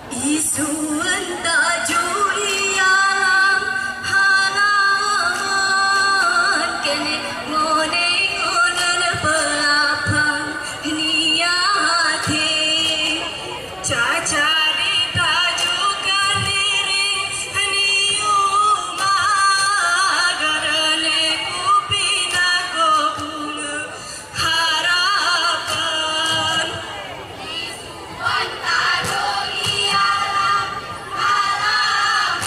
Isuan tajui alam halaman kene ngone ngonen pelapang niate caca ditajukan diri niuma garane kupina kopuna harapan Isuan tajui alam halaman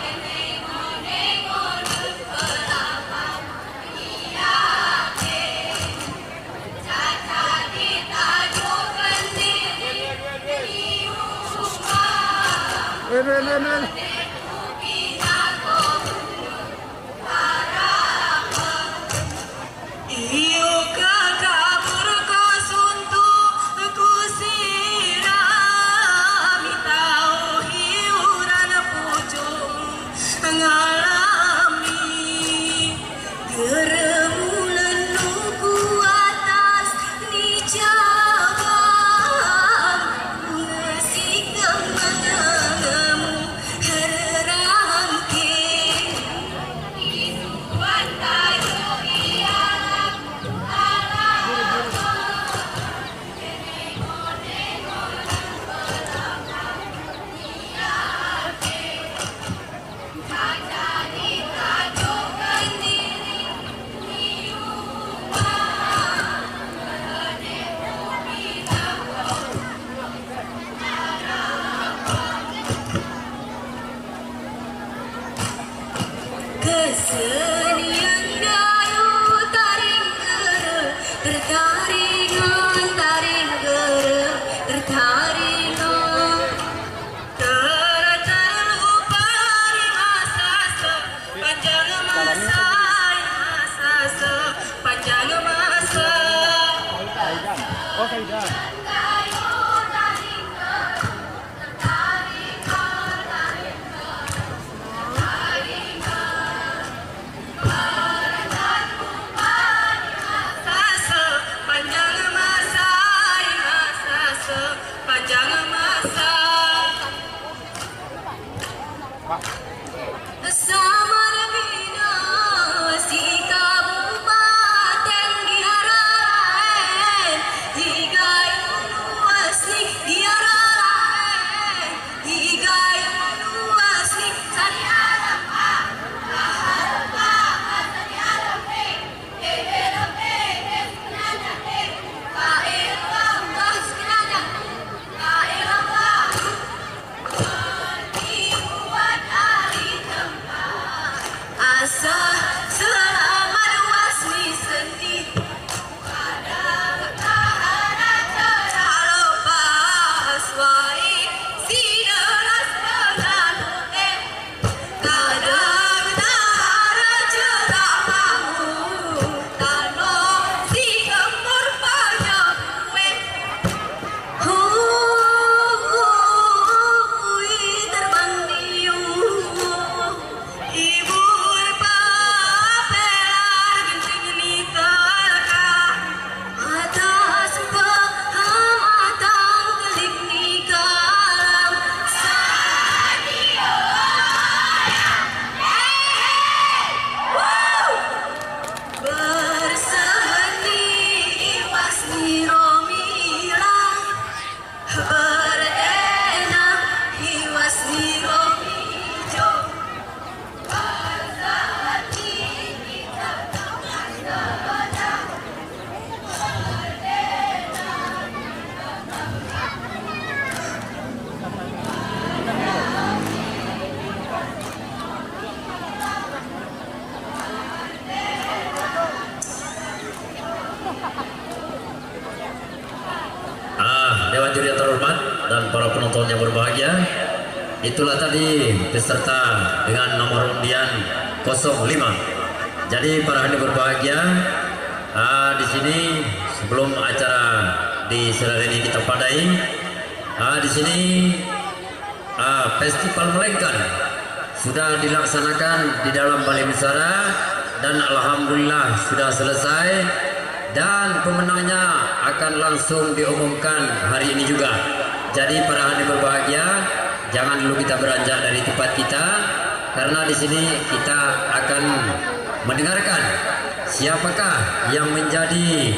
kene ngone ngonen pelapang niate caca ditajukan diri niuma Iyo kakabur kasuntu kusirami tau hiuran pucung ngalami geremulan nuku atas ni cabang ngesik menengemu herangke isuan tajuk ialam kesenian dayu taring gere tertaringan taring gere tertaringan terlupa di masa sepanjang masa sepanjang masa dayu taring gere panjang masa Samar bina si kabupaten Giaraen Higayun asli Giaraen Higayun asli Sari alam harba sari alam elam sebenarnya kaelam sebenarnya kaelam dibuat hari tempat asa selamat wasmi sendi kadang tahanan terlupa aswai sideras pelanute kadang tahanan ceramamu tano si gemur banyak kue Hui terbang diu ibu papelan genting nikah atas pehamatan kelik nikah sadio berseni iwas niromilang berenang iwas niromijo berseni kita tangan sebenang Dewan juri yang terhormat dan para penonton yang berbahagia, itulah tadi peserta dengan nomor undian 05. Jadi para hadirin berbahagia, di sini sebelum acara di selera ini kita padai, di sini festival melengkan sudah dilaksanakan di dalam Balai Besara dan alhamdulillah sudah selesai, dan pemenangnya akan langsung diumumkan hari ini juga. Jadi para hadirin berbahagia, jangan dulu kita beranjak dari tempat kita, karena di sini kita akan mendengarkan siapakah yang menjadi